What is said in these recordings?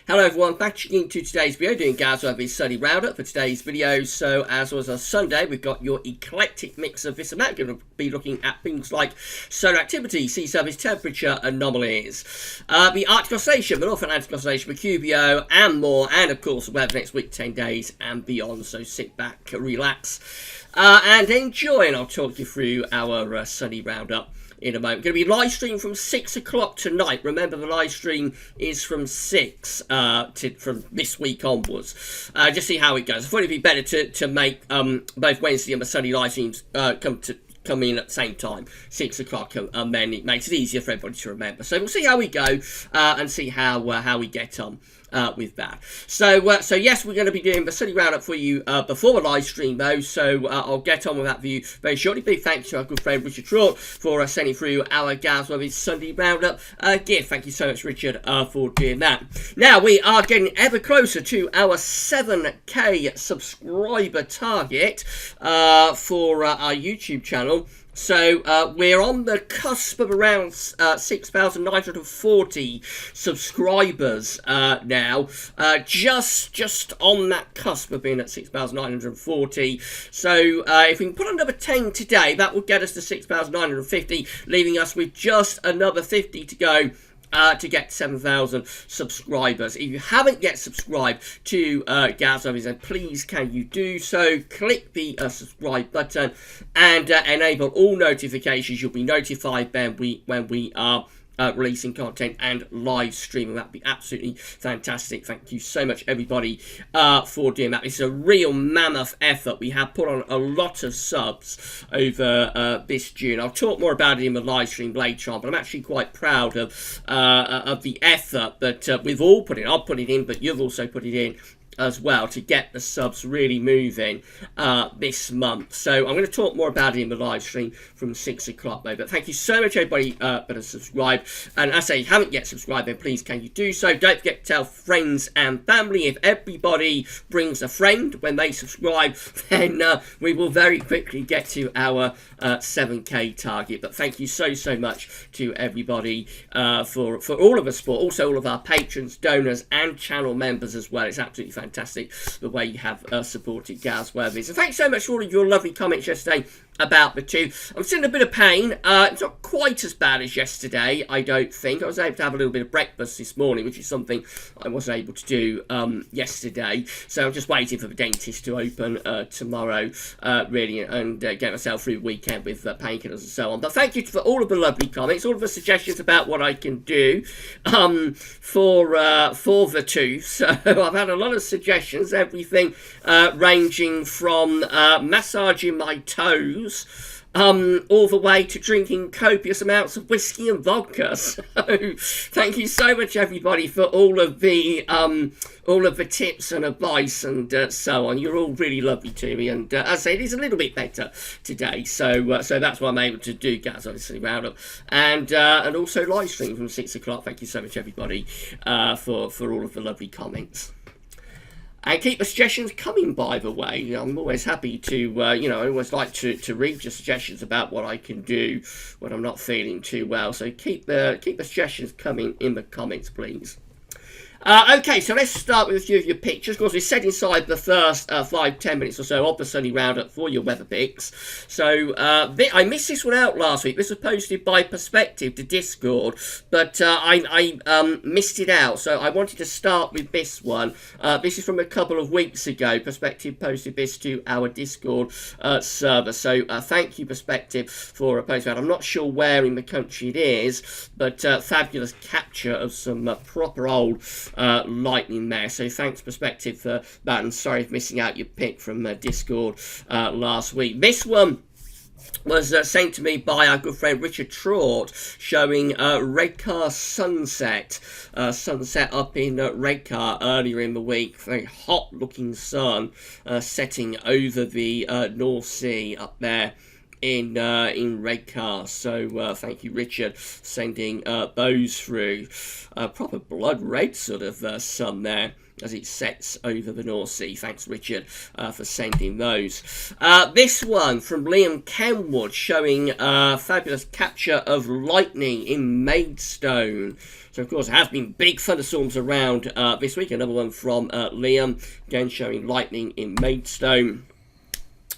Hello everyone, back into today's video doing GavsWeatherVids Sunday Round-Up for today's video. So as was on Sunday, we've got your eclectic mix of this and that. We're going to be looking at things like solar activity, sea surface temperature, anomalies, the Arctic oscillation, the North Atlantic oscillation, Mercubio, and more, and of course the weather next week, 10 days and beyond. So sit back, relax, and enjoy, and I'll talk you through our Sunday Round-Up in a moment. Going to be live stream from 6 o'clock tonight. Remember, the live stream is from 6 from this week onwards. Just see how it goes. I thought it'd be better to make both Wednesday and the Sunday live streams come in at the same time, 6 o'clock, and then it makes it easier for everybody to remember. So we'll see how we go and see how we get on with that. So yes, we're going to be doing the Sunday Roundup for you before the live stream though, so I'll get on with that for you very shortly. Big thanks to our good friend Richard Trott for sending through our GavsWeatherVids Sunday Roundup gift. Thank you so much, Richard, for doing that. Now we are getting ever closer to our 7k subscriber target for our YouTube channel. So we're on the cusp of around 6,940 subscribers now, just on that cusp of being at 6,940. So if we can put another 10 today, that will get us to 6,950, leaving us with just another 50 to go to get 7,000 subscribers. If you haven't yet subscribed to GavsWeatherVids, then please can you do so. Click the subscribe button and enable all notifications. You'll be notified when we are releasing content and live streaming. That'd be absolutely fantastic. Thank you so much, everybody, for doing that. It's a real mammoth effort. We have put on a lot of subs over this June. I'll talk more about it in the live stream later on, but I'm actually quite proud of the effort that we've all put in. I'll put it in, but you've also put it in as well to get the subs really moving this month. So I'm going to talk more about it in the live stream from 6 o'clock though. But thank you so much, everybody, that has subscribed. And as I say, if you haven't yet subscribed, then please can you do so. Don't forget to tell friends and family. If everybody brings a friend when they subscribe, then we will very quickly get to our 7k target. But thank you so much to everybody for all of the support, also all of our patrons, donors, and channel members as well. It's absolutely fantastic the way you have supported GavsWeatherVids. And thanks so much for all of your lovely comments yesterday about the two. I'm still in a bit of pain. It's not quite as bad as yesterday, I don't think. I was able to have a little bit of breakfast this morning, which is something I wasn't able to do yesterday. So I'm just waiting for the dentist to open tomorrow, really, and get myself through the weekend with painkillers and so on. But thank you for all of the lovely comments, all of the suggestions about what I can do for the tooth. So I've had a lot of suggestions, everything ranging from massaging my toes all the way to drinking copious amounts of whiskey and vodka. So thank you so much, everybody, for all of the tips and advice and so on. You're all really lovely to me, and as I say, it is a little bit better today. So that's why I'm able to do GavsWeatherVids Roundup and also live stream from 6 o'clock. Thank you so much, everybody, for all of the lovely comments. And keep the suggestions coming, by the way. I'm always happy to, I always like to read your suggestions about what I can do when I'm not feeling too well. So keep the suggestions coming in the comments, please. Okay, so let's start with a few of your pictures. Of course, we set inside the first 5-10 minutes or so of the Sunday Roundup for your weather pics. So I missed this one out last week. This was posted by Perspective to Discord, but I missed it out. So I wanted to start with this one. This is from a couple of weeks ago. Perspective posted this to our Discord server. So thank you, Perspective, for posting that. I'm not sure where in the country it is, but fabulous capture of some proper old lightning there. So thanks, Perspective, for that, and sorry for missing out your pick from Discord last week. This one was sent to me by our good friend Richard Trott, showing Redcar sunset up in Redcar earlier in the week. Very hot looking sun setting over the North Sea up there in Redcar. So thank you, Richard, sending those through. Proper blood red sort of sun there as it sets over the North Sea. Thanks, Richard, for sending those. This one from Liam Kenwood showing fabulous capture of lightning in Maidstone. So, of course, there has been big thunderstorms around this week. Another one from Liam, again showing lightning in Maidstone.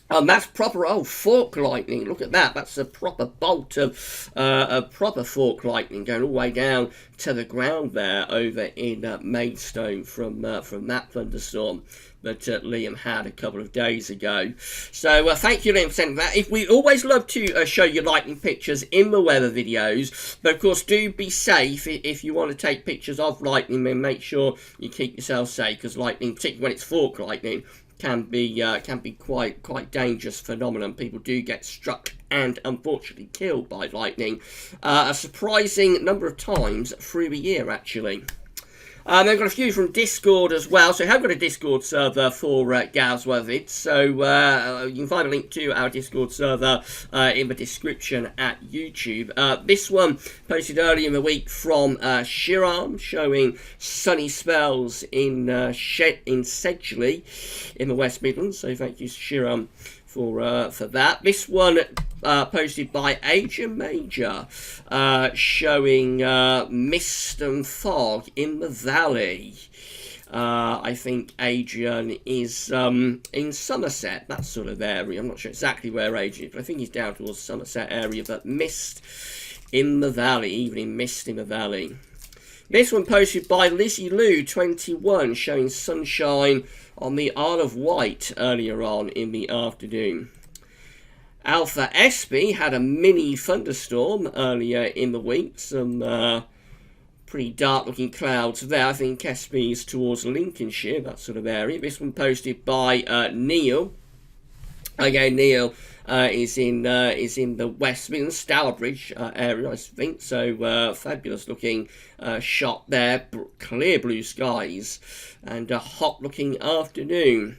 That's proper old fork lightning. Look at that. That's a proper bolt of a proper fork lightning going all the way down to the ground there over in Maidstone from that thunderstorm that Liam had a couple of days ago. So thank you, Liam, for sending that. We always love to show you lightning pictures in the weather videos, but of course do be safe if you want to take pictures of lightning. Then make sure you keep yourself safe, because lightning, particularly when it's fork lightning, can be quite dangerous phenomenon. People do get struck and unfortunately killed by lightning a surprising number of times through the year, actually. They've got a few from Discord as well. So I have got a Discord server for GavsWeatherVids. So you can find a link to our Discord server in the description at YouTube. This one posted early in the week from Shiram, showing sunny spells in Sedgley in the West Midlands. So thank you, Shiram, for that. This one posted by Adrian Major, showing mist and fog in the valley. I think Adrian is in Somerset, that sort of area. I'm not sure exactly where Adrian is, but I think he's down towards Somerset area. But mist in the valley, evening mist in the valley. This one posted by Lizzie Lou 21, showing sunshine on the Isle of Wight earlier on in the afternoon. Alpha SB had a mini thunderstorm earlier in the week. Some pretty dark looking clouds there. I think SB is towards Lincolnshire, that sort of area. This one posted by Neil. Again, Neil is in the West Midlands, Stourbridge area, I think. So fabulous looking shot there. Clear blue skies and a hot looking afternoon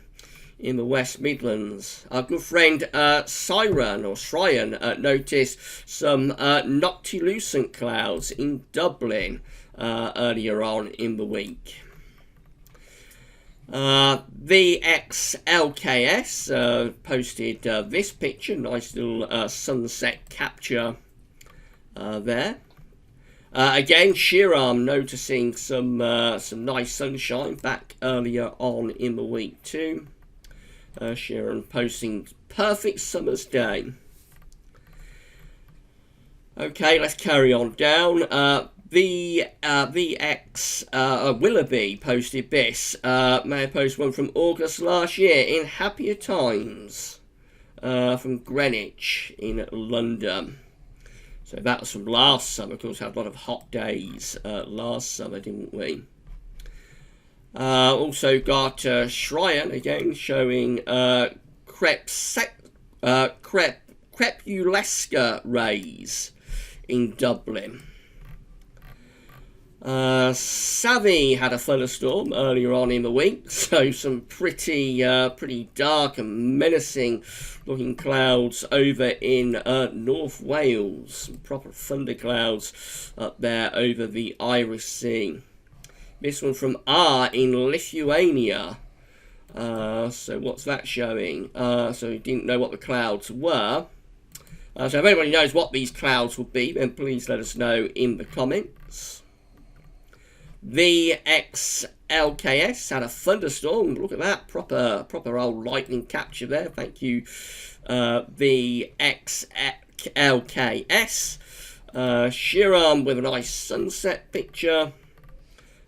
in the West Midlands. Our good friend Sryan noticed some noctilucent clouds in Dublin earlier on in the week. VXLKS posted this picture, nice little sunset capture there. Again, Shiram noticing some nice sunshine back earlier on in the week too. Sharon posting perfect summer's day. Okay, let's carry on down. VX Willoughby posted this. May I post one from August last year in happier times from Greenwich in London. So that was from last summer. Of course, we had a lot of hot days last summer, didn't we? Also got Shryan again showing crepuscular rays in Dublin. Savvy had a thunderstorm earlier on in the week, so some pretty dark and menacing looking clouds over in North Wales. Some proper thunderclouds up there over the Irish Sea. This one from R in Lithuania. So what's that showing? So we didn't know what the clouds were. So if anybody knows what these clouds will be, then please let us know in the comments. The XLKS had a thunderstorm. Look at that, proper old lightning capture there. Thank you, the XLKS. Shiram with a nice sunset picture.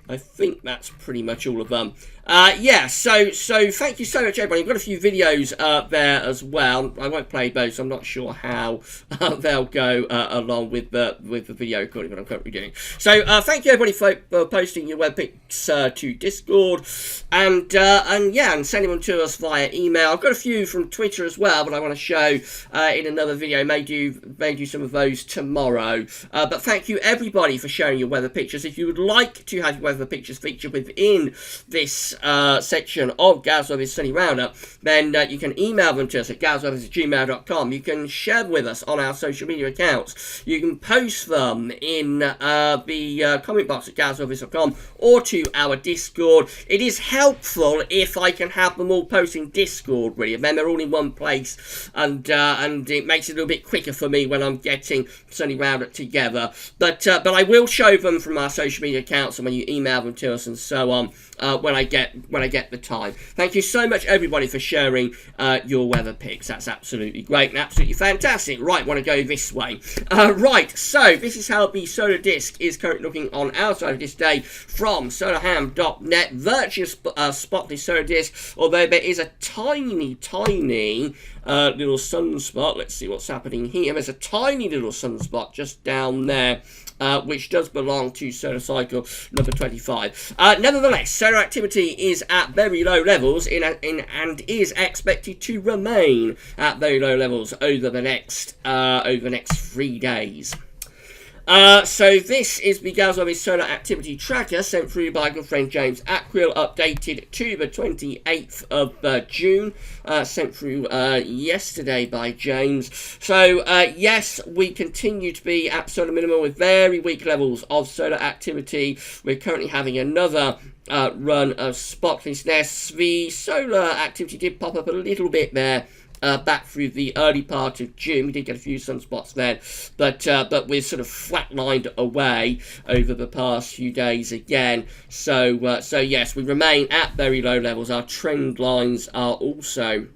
I think that's pretty much all of them. Yeah, so thank you so much, everybody. I've got a few videos there as well. I won't play both, so I'm not sure how they'll go along with the video recording that I'm currently doing. So thank you, everybody, for posting your web pics to Discord, and sending them to us via email. I've got a few from Twitter as well, but I want to show in another video. May do some of those tomorrow. But thank you, everybody, for sharing your weather pictures. If you would like to have your weather weather pictures featured within this section of GavsWeatherVids Sunday Roundup, then you can email them to us at GavsWeatherVids@gmail.com. You can share them with us on our social media accounts. You can post them in the comment box at GavsWeatherVids.com or to our Discord. It is helpful if I can have them all posted in Discord, really, and then they're all in one place, and it makes it a little bit quicker for me when I'm getting Sunday Roundup together. But I will show them from our social media accounts and when you email them to us and so on when I get the time. Thank you so much, everybody, for sharing your weather picks. That's absolutely great and absolutely fantastic. Right, want to go this way. Right, so this is how the solar disk is currently looking on our side of this day from solarham.net. Virtually spotless solar disk, although there is a tiny little sunspot. Let's see what's happening here. There's a tiny little sunspot just down there, which does belong to solar cycle number 25. Nevertheless, solar activity is at very low levels and is expected to remain at very low levels over the next 3 days. So this is the GavsWeatherVids Solar Activity Tracker sent through by good friend James Ackrill, updated to the 28th of June, sent through yesterday by James. So yes, we continue to be at solar minimum with very weak levels of solar activity. We're currently having another run of spotlessness. The solar activity did pop up a little bit there back through the early part of June. We did get a few sunspots then, but we're sort of flatlined away over the past few days again. So yes, we remain at very low levels. Our trend lines are also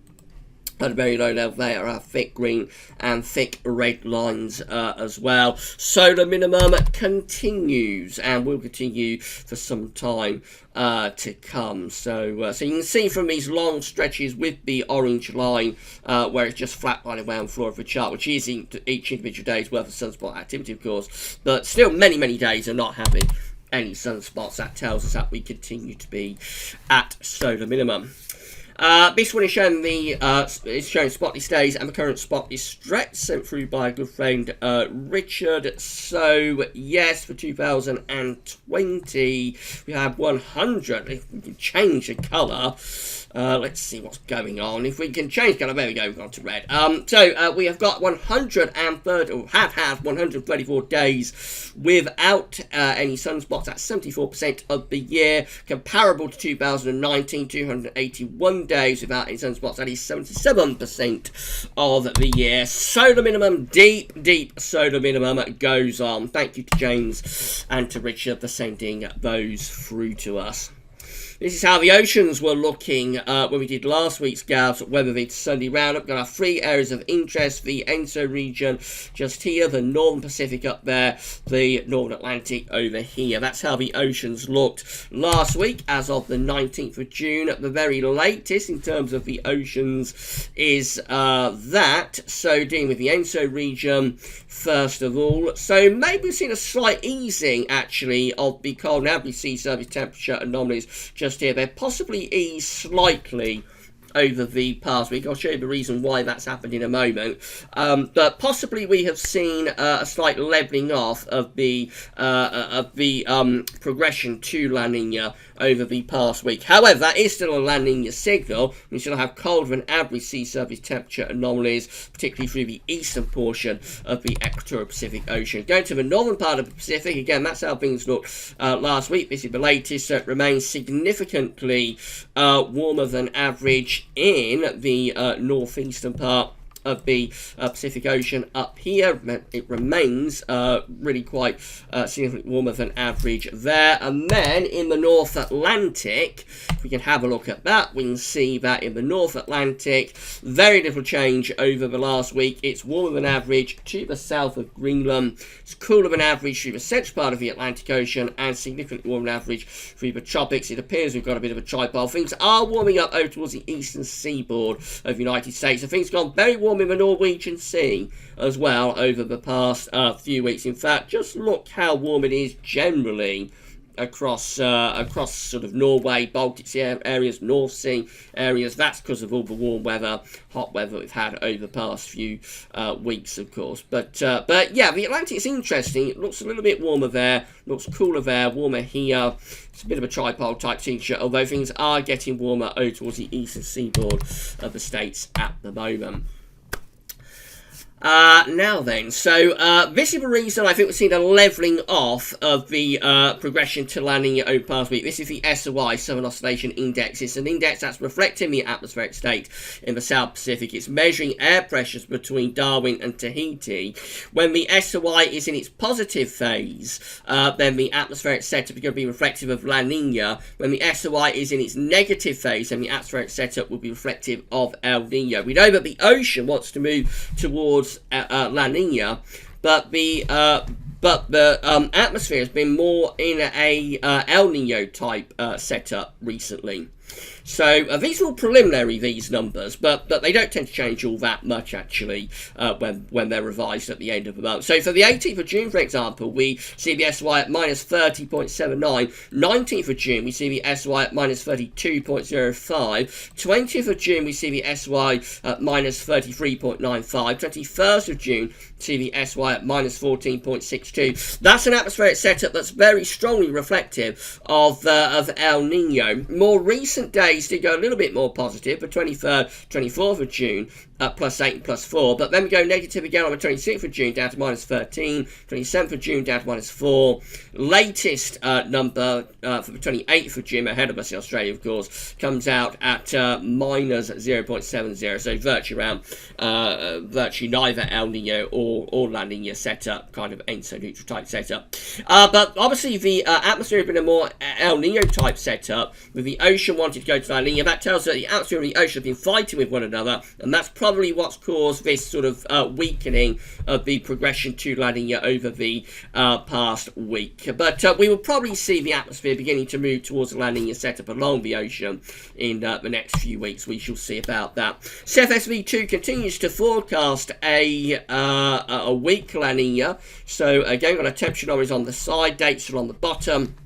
at a very low level. They are our thick green and thick red lines as well. Solar minimum continues and will continue for some time to come. So you can see from these long stretches with the orange line where it's just flatlining around the floor of the chart, which is each individual day's worth of sunspot activity, of course, but still many days are not having any sunspots. That tells us that we continue to be at solar minimum. This one is showing spotless days and the current spotless stretch sent through by a good friend Richard. So yes, for 2020 we have 100. If we can change the colour, let's see what's going on. If we can change colour, there we go, we've gone to red. So we have got 130, or have had 134 days without any sunspots. That's 74% of the year, comparable to 2019, 281 days without any sunspots. That is 77% of the year. Solar minimum, deep solar minimum goes on. Thank you to James and to Richard for sending those through to us. This is how the oceans were looking when we did last week's GavsWeatherVids Sunday Roundup. Got our 3 areas of interest: the ENSO region just here, the Northern Pacific up there, the Northern Atlantic over here. That's how the oceans looked last week as of the 19th of June. The very latest in terms of the oceans is that. So dealing with the ENSO region first of all. So maybe we've seen a slight easing actually of the cold and average sea surface temperature anomalies just here. They're possibly eased slightly over the past week. I'll show you the reason why that's happened in a moment. But possibly we have seen a slight levelling off of the progression to La Nina over the past week. However, that is still a La Nina signal. We still have colder than average sea surface temperature anomalies, particularly through the eastern portion of the equatorial Pacific Ocean. Going to the northern part of the Pacific, again, that's how things looked last week. This is the latest, so it remains significantly warmer than average in the northeastern part of the Pacific Ocean up here. It remains really quite significantly warmer than average there. And then in the North Atlantic, if we can have a look at that, we can see that in the North Atlantic, very little change over the last week. It's warmer than average to the south of Greenland. It's cooler than average through the central part of the Atlantic Ocean, and significantly warmer than average through the tropics. It appears we've got a bit of a tripole. Things are warming up over towards the eastern seaboard of the United States. So things have gone very warm in the Norwegian Sea as well over the past few weeks. In fact, just look how warm it is generally across sort of Norway, Baltic Sea areas, North Sea areas. That's because of all the warm weather, hot weather we've had over the past few weeks, of course. But yeah, the Atlantic's interesting. It looks a little bit warmer there, looks cooler there, warmer here. It's a bit of a tripole type feature, although things are getting warmer over towards the eastern seaboard of the States at the moment. Now then, so this is the reason I think we've seen a levelling off of the progression to La Nina over the past week. This is the Sy7 Oscillation Index. It's an index that's reflecting the atmospheric state in the South Pacific. It's measuring air pressures between Darwin and Tahiti. When the SY is in its positive phase, then the atmospheric setup is going to be reflective of La Nina. When the SY is in its negative phase, then the atmospheric setup will be reflective of El Nino. We know that the ocean wants to move towards La Nina, but the atmosphere has been more in a El Nino type setup recently. So these are all preliminary, these numbers, but they don't tend to change all that much, actually, when they're revised at the end of the month. So for the 18th of June, for example, we see the SY at minus 30.79. 19th of June, we see the SY at minus 32.05. 20th of June, we see the SY at minus 33.95. 21st of June, see the SY at minus 14.62. That's an atmospheric setup that's very strongly reflective of El Nino. More recent days did go a little bit more positive, the 23rd, 24th of June, plus 8 and plus 4, but then we go negative again on the 26th of June, down to minus 13, 27th of June, down to minus 4. Latest number for the 28th of June, ahead of us in Australia, of course, comes out at minus 0.70, so virtually neither El Nino or La Nina setup, kind of ENSO neutral type setup. But obviously the atmosphere has been a more El Nino type setup, with the ocean wanting to go to La Nina. That tells us that the atmosphere and the ocean have been fighting with one another, and that's probably what's caused this sort of weakening of the progression to La Nina over the past week. But we will probably see the atmosphere beginning to move towards the La Nina setup along the ocean in the next few weeks. We shall see about that. CFSV2 continues to forecast a weak La Nina. So again, got a temperature numbers on the side, dates are on the bottom.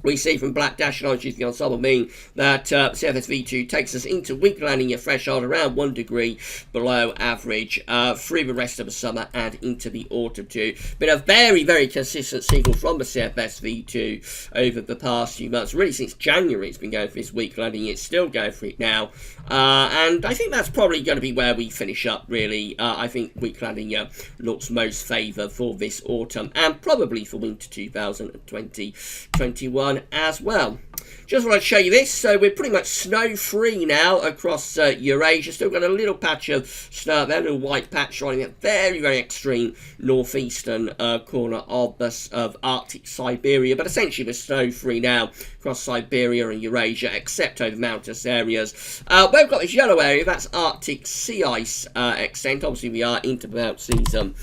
We see from black dash line, which is the ensemble mean, that CFSV2 takes us into weak La Nina threshold around 1 degree below average through the rest of the summer and into the autumn too. Been a very, very consistent signal from the CFSV2 over the past few months. Really since January it's been going for this weak La Nina. It's still going for it now. And I think that's probably going to be where we finish up, really. I think weak La Nina looks most favoured for this autumn and probably for winter 2020-21 as well. Just want to show you this. So we're pretty much snow-free now across Eurasia. Still got a little patch of snow there, a little white patch running at very, very extreme northeastern corner of Arctic Siberia. But essentially we're snow-free now across Siberia and Eurasia, except over mountainous areas. Where we've got this yellow area, that's Arctic sea ice extent. Obviously we are into the mount season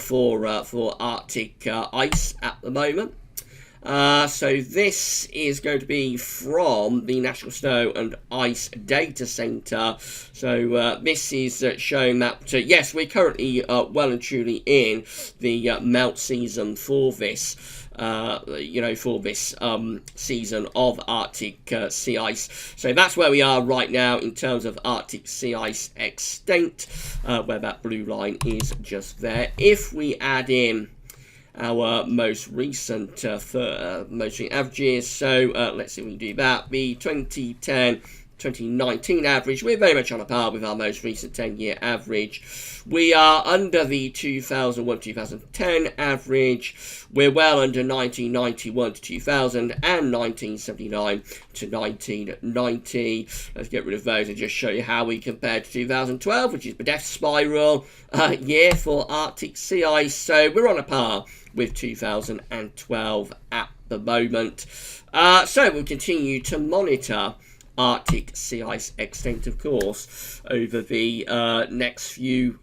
for Arctic ice at the moment. So this is going to be from the National Snow and Ice Data Centre. So this is showing that, yes, we're currently well and truly in the melt season for this. Season of Arctic sea ice. So that's where we are right now in terms of Arctic sea ice extent, where that blue line is just there. If we add in our most recent averages, so let's see if we can do that. The 2010-2019 average, we're very much on a par with our most recent 10-year average. We are under the 2001-2010 average. We're well under 1991 to 2000 and 1979 to 1990. Let's get rid of those and just show you how we compare to 2012, which is the death spiral year for Arctic sea ice. So we're on a par with 2012 at the moment. So we'll continue to monitor Arctic sea ice extent, of course, over the next few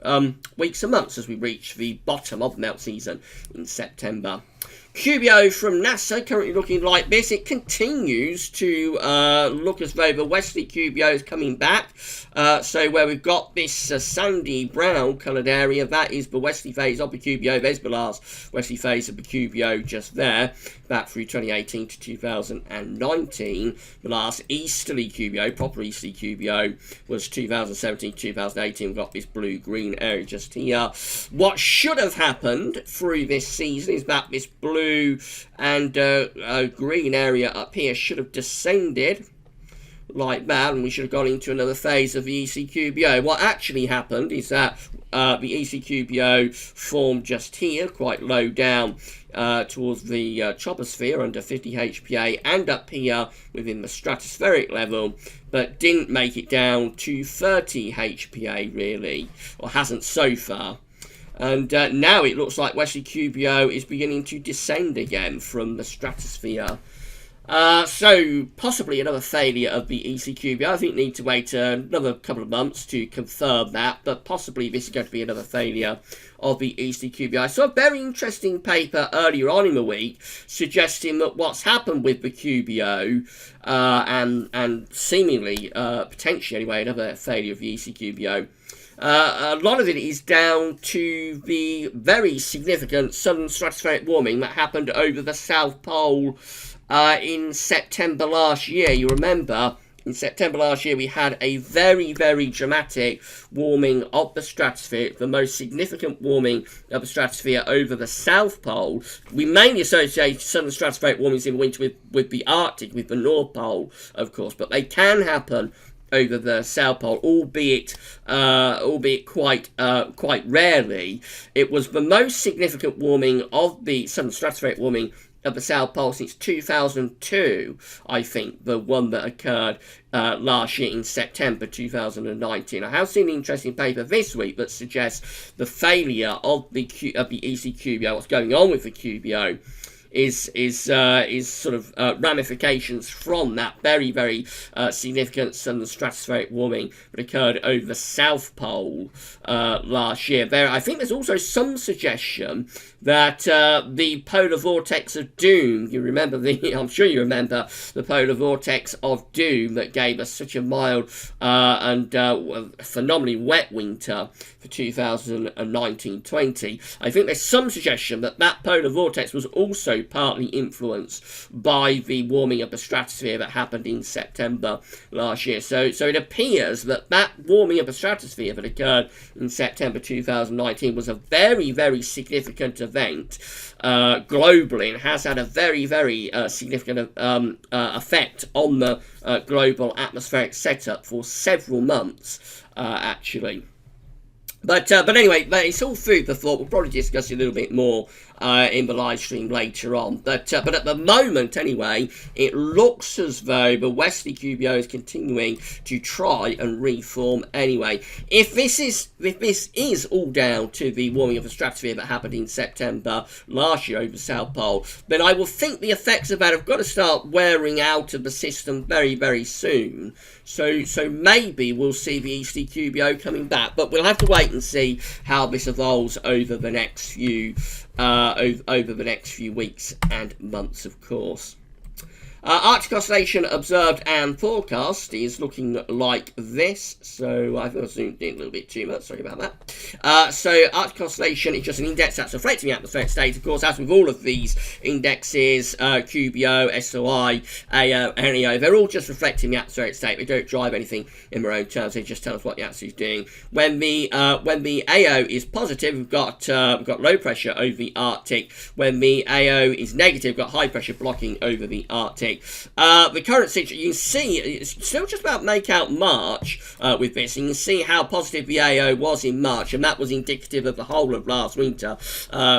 weeks and months as we reach the bottom of the melt season in September. QBO from NASA currently looking like this. It continues to look as though the westerly QBO is coming back. So where we've got this sandy brown coloured area, that is the westerly phase of the QBO. There's the last westerly phase of the QBO just there, back through 2018 to 2019. The last easterly QBO, proper easterly QBO, was 2017 to 2018. We've got this blue-green area just here. What should have happened through this season is that this blue and green area up here should have descended like that, and we should have gone into another phase of the ECQBO. What actually happened is that the ECQBO formed just here, quite low down towards the troposphere under 50 HPA, and up here within the stratospheric level, but didn't make it down to 30 HPA really, or hasn't so far. And now it looks like westerly QBO is beginning to descend again from the stratosphere. So possibly another failure of the ECQBO. I think we need to wait another couple of months to confirm that, but possibly this is going to be another failure of the ECQBO. I saw a very interesting paper earlier on in the week suggesting that what's happened with the QBO and seemingly, potentially anyway, another failure of the ECQBO. A lot of it is down to the very significant southern stratospheric warming that happened over the South Pole in September last year. You remember, in September last year we had a very, very dramatic warming of the stratosphere, the most significant warming of the stratosphere over the South Pole. We mainly associate southern stratospheric warmings in winter with the Arctic, with the North Pole, of course, but they can happen over the South Pole, albeit quite rarely. It was the most significant warming of the southern stratospheric warming of the South Pole since 2002, I think, the one that occurred last year in September 2019. I have seen an interesting paper this week that suggests the failure of the ECQBO, what's going on with the QBO, is sort of ramifications from that very, very significant southern stratospheric warming that occurred over the South Pole last year. I think there's also some suggestion that the polar vortex of doom, I'm sure you remember the polar vortex of doom that gave us such a mild and phenomenally wet winter for 2019-20. I think there's some suggestion that that polar vortex was also partly influenced by the warming of the stratosphere that happened in September last year. So it appears that that warming of the stratosphere that occurred in September 2019 was a very, very significant event globally, and has had a very, very significant effect on the global atmospheric setup for several months, actually. But anyway, it's all food for thought. We'll probably discuss it a little bit more in the live stream later on. But at the moment, anyway, it looks as though the westerly QBO is continuing to try and reform anyway. If this is all down to the warming of the stratosphere that happened in September last year over the South Pole, then I will think the effects of that have got to start wearing out of the system very, very soon. So maybe we'll see the easterly QBO coming back, but we'll have to wait and see how this evolves over the next few weeks and months, of course. Arctic oscillation observed and forecast is looking like this. So I think I zoomed in a little bit too much. Sorry about that. So Arctic oscillation is just an index that's reflecting the atmospheric state. Of course, as with all of these indexes, QBO, SOI, AO, NEO, they're all just reflecting the atmospheric state. They don't drive anything in their own terms. They just tell us what the atmosphere is doing. When the AO is positive, we've got low pressure over the Arctic. When the AO is negative, we've got high pressure blocking over the Arctic. The current situation, you can see, it's still just about make out March with this. You can see how positive the AO was in March, and that was indicative of the whole of last winter.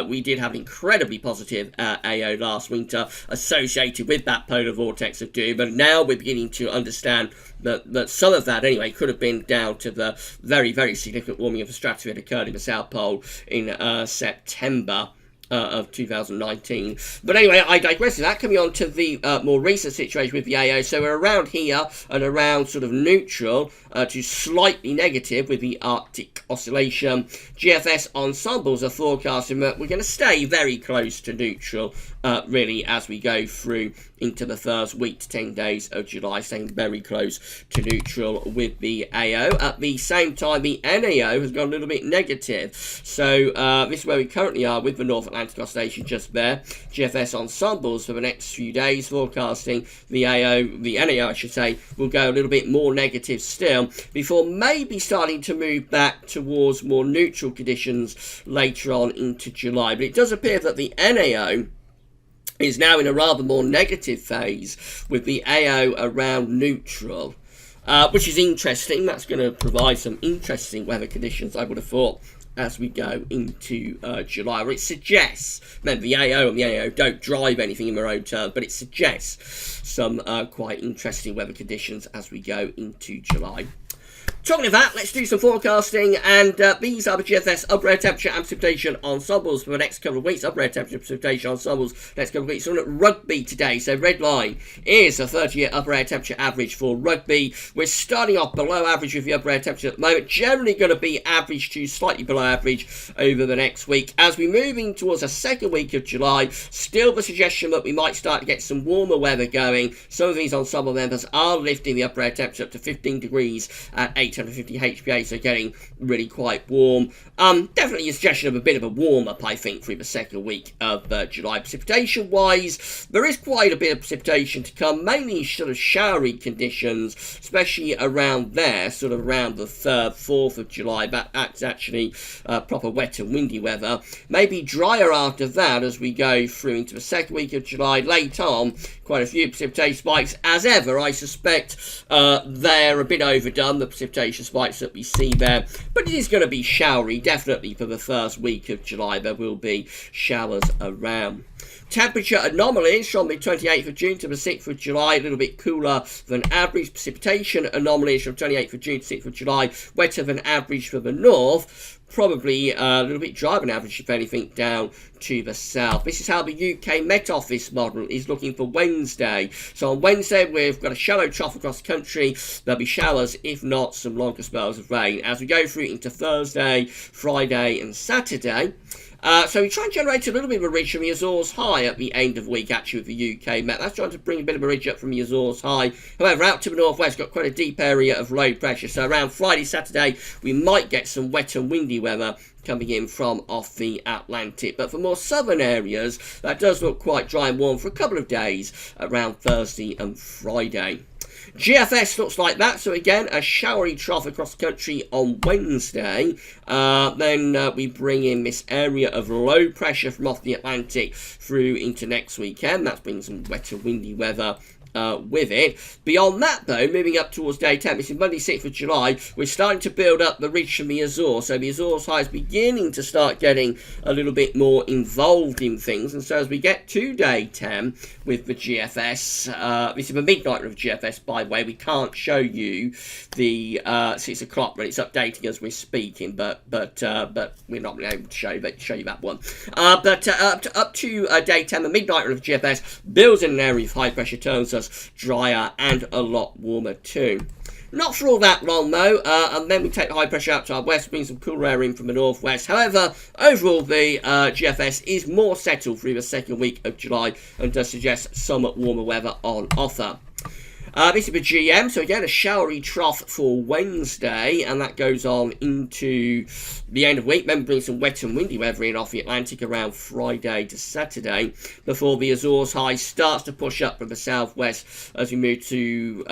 We did have incredibly positive AO last winter associated with that polar vortex of doom, but now we're beginning to understand that some of that, anyway, could have been down to the very, very significant warming of the stratosphere that occurred in the South Pole in September of 2019. But anyway, I digress. That coming on to the more recent situation with the AO. So we're around here and around sort of neutral to slightly negative with the Arctic oscillation. GFS ensembles are forecasting that we're going to stay very close to neutral, really, as we go through into the first week to 10 days of July, staying very close to neutral with the AO. At the same time, the NAO has gone a little bit negative. So this is where we currently are with the North Atlantic oscillation just there. GFS ensembles for the next few days forecasting the NAO I should say, will go a little bit more negative still before maybe starting to move back towards more neutral conditions later on into July. But it does appear that the NAO is now in a rather more negative phase with the AO around neutral, which is interesting. That's going to provide some interesting weather conditions, I would have thought, as we go into July, where it suggests, remember the AO and the NAO don't drive anything in their own terms, but it suggests some quite interesting weather conditions as we go into July. Talking of that, let's do some forecasting, and these are the GFS upper air temperature and precipitation ensembles for the next couple of weeks. Upper air temperature and precipitation ensembles next couple of weeks. So we're at rugby today, so red line is a 30-year upper air temperature average for rugby. We're starting off below average with the upper air temperature at the moment, generally going to be average to slightly below average over the next week. As we move in towards the second week of July, still the suggestion that we might start to get some warmer weather going. Some of these ensemble members are lifting the upper air temperature up to 15 degrees at 850 HPA, so getting really quite warm. Definitely a suggestion of a bit of a warm-up, I think, through the second week of July. Precipitation-wise, there is quite a bit of precipitation to come, mainly sort of showery conditions, especially around there, sort of around the 3rd, 4th of July. That's actually proper wet and windy weather. Maybe drier after that as we go through into the second week of July. Late on, quite a few precipitation spikes. As ever, I suspect they're a bit overdone, the precipitation spikes that we see there, but it is going to be showery, definitely for the first week of July. There will be showers around. Temperature anomalies from the 28th of June to the 6th of July, a little bit cooler than average. Precipitation anomalies from 28th of June to 6th of July, wetter than average for the north. Probably a little bit drier than average, if anything, down to the south. This is how the UK Met Office model is looking for Wednesday. So on Wednesday, we've got a shallow trough across the country. There'll be showers, if not some longer spells of rain. As we go through into Thursday, Friday and Saturday, so we try and generate a little bit of a ridge from the Azores High at the end of the week, actually, with the UK Met. That's trying to bring a bit of a ridge up from the Azores High. However, out to the northwest, got quite a deep area of low pressure. So around Friday, Saturday, we might get some wet and windy weather coming in from off the Atlantic. But for more southern areas, that does look quite dry and warm for a couple of days around Thursday and Friday. GFS looks like that, so again, a showery trough across the country on Wednesday. Then we bring in this area of low pressure from off the Atlantic through into next weekend. That's bringing some wet and windy weather with it. Beyond that, though, moving up towards day 10, this is Monday 6th of July, we're starting to build up the ridge from the Azores. So the Azores High is beginning to start getting a little bit more involved in things. And so as we get to day 10 with the GFS, this is the midnight of GFS, by the way. We can't show you the 6 o'clock when it's updating as we're speaking, but we're not really able to show you that one. Up to day 10, the midnight of GFS builds in an area of high pressure, turns us drier and a lot warmer too. Not for all that long though, and then we take the high pressure out to our west, bring some cooler air in from the northwest. However, overall the GFS is more settled through the second week of July and does suggest somewhat warmer weather on offer. This is the GM, so again a showery trough for Wednesday, and that goes on into the end of the week. Then bring some wet and windy weather in off the Atlantic around Friday to Saturday, before the Azores High starts to push up from the southwest as we move to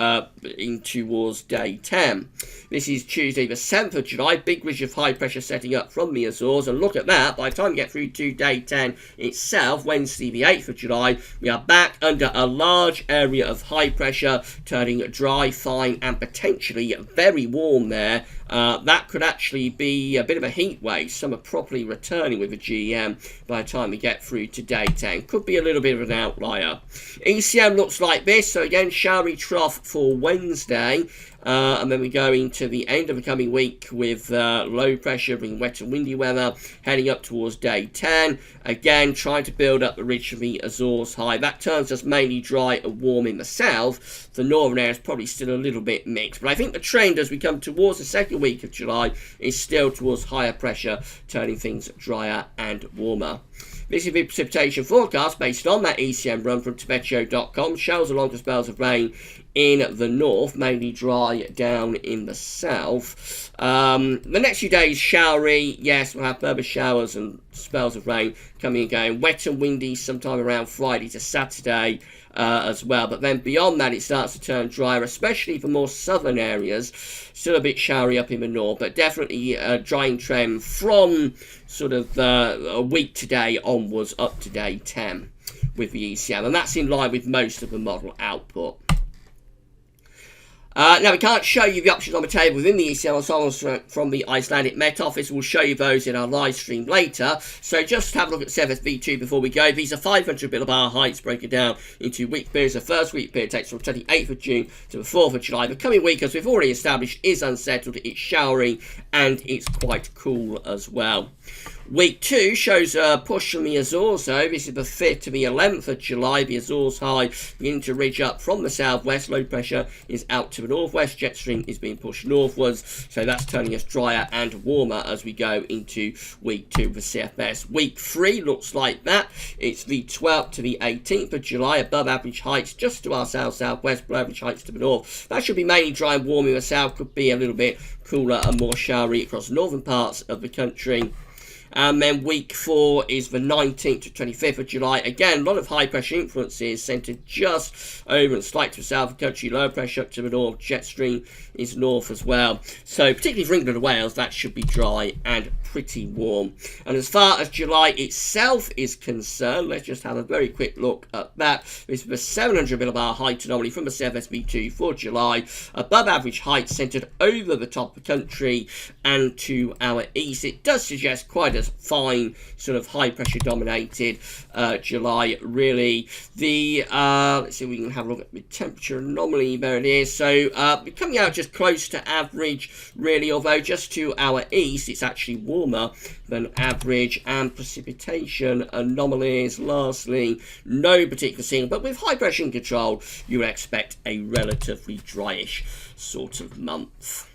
in towards day 10. This is Tuesday the 7th of July, big ridge of high pressure setting up from the Azores, and look at that, by the time we get through to day 10 itself, Wednesday the 8th of July, we are back under a large area of high pressure, turning dry, fine and potentially very warm there. That could actually be a bit of a heat wave. Some are properly returning with a GM by the time we get through to day 10. Could be a little bit of an outlier. ECM looks like this, so again showery trough for Wednesday. And then we go into the end of the coming week with low pressure bringing wet and windy weather, heading up towards day 10. Again, trying to build up the ridge of the Azores high. That turns us mainly dry and warm in the south. The northern area is probably still a little bit mixed. But I think the trend as we come towards the second week of July is still towards higher pressure, turning things drier and warmer. This is the precipitation forecast based on that ECM run from Tibetio.com. Showers along to spells of rain in the north, mainly dry down in the south. The next few days showery. Yes, we'll have further showers and spells of rain coming and going. Wet and windy sometime around Friday to Saturday as well. But then beyond that, it starts to turn drier, especially for more southern areas. Still a bit showery up in the north, but definitely a drying trend from sort of a week today onwards up to day 10 with the ECM. And that's in line with most of the model output. Now, we can't show you the options on the table within the ECM ensembles from the Icelandic Met Office. We'll show you those in our live stream later. So just have a look at CFS-V2 before we go. These are 500 millibar heights broken down into week periods. The first week period takes from 28th of June to the 4th of July. The coming week, as we've already established, is unsettled. It's showery and it's quite cool as well. Week 2 shows a push from the Azores, though. This is the 5th to the 11th of July. The Azores high beginning to ridge up from the southwest. Low pressure is out to the northwest. Jet stream is being pushed northwards. So that's turning us drier and warmer as we go into week 2 for CFS. Week 3 looks like that. It's the 12th to the 18th of July. Above average heights just to our south-southwest. Below average heights to the north. That should be mainly dry and warm in the south. Could be a little bit cooler and more showery across the northern parts of the country. And then week 4 is the 19th to 25th of July. Again, a lot of high pressure influences centered just over and slight to the south of the country. Low pressure up to the north. Jet stream is north as well. So particularly for England and Wales, that should be dry and pretty warm. And as far as July itself is concerned, let's just have a very quick look at that. This is the 700 millibar height anomaly from the CFS-V2 for July. Above average height centered over the top of the country and to our east. It does suggest quite a fine sort of high pressure dominated July, really. The let's see if we can have a look at the temperature anomaly. There it is. So we're coming out just close to average, really, although just to our east it's actually warmer than average. And precipitation anomalies, lastly, no particular signal, but with high pressure in control you would expect a relatively dryish sort of month.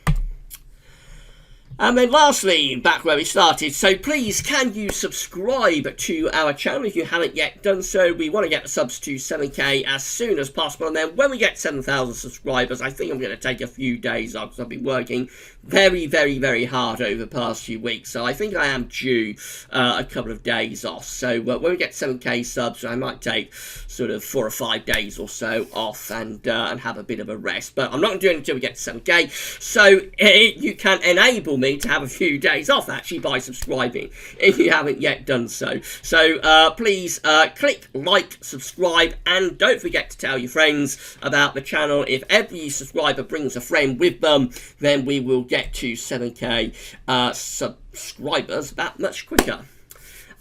And then lastly, back where we started, so please can you subscribe to our channel if you haven't yet done so. We want to get the subs to 7k as soon as possible, and then when we get 7,000 subscribers, I think I'm going to take a few days off because I've been working very hard over the past few weeks, so I think I am due a couple of days off. So when we get 7k subs, I might take sort of 4 or 5 days or so off and have a bit of a rest, but I'm not going to do it until we get to 7k, so you can enable me to have a few days off actually by subscribing if you haven't yet done so. So please click like, subscribe, and don't forget to tell your friends about the channel. If every subscriber brings a friend with them, then we will get to 7k subscribers that much quicker.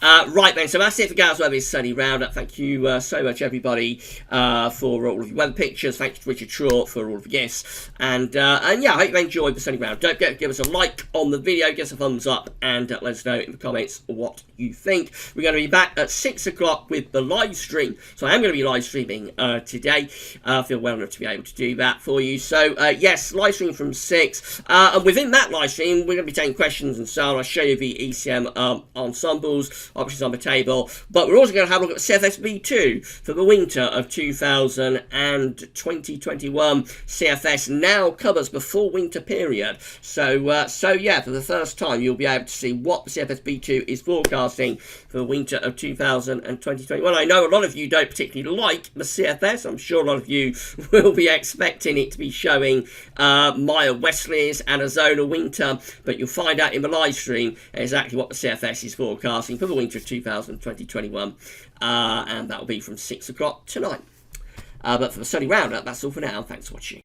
Right then, so that's it for GavsWeatherVids Sunday Roundup. Thank you so much, everybody, for all of your weather pictures. Thank you to Richard Short for all of the gifts. And yeah, I hope you enjoyed the Sunday Roundup. Don't forget to give us a like on the video, give us a thumbs up, and let us know in the comments what you think. We're going to be back at 6 o'clock with the live stream. So I am going to be live streaming today. I feel well enough to be able to do that for you. So yes, live stream from 6. And within that live stream, we're going to be taking questions and so on. I'll show you the ECM ensembles, options on the table, but we're also going to have a look at CFS-V2 for the winter of 2020-21. CFS now covers the full winter period, so so yeah, for the first time you'll be able to see what the CFS-V2 is forecasting for the winter of 2020-21. I know a lot of you don't particularly like the CFS. I'm sure a lot of you will be expecting it to be showing mild westerlies and a zonal winter, but you'll find out in the live stream exactly what the CFS is forecasting for the winter of 2020-21, and that will be from 6 o'clock tonight. But for the Sunday Roundup, that's all for now. Thanks for watching.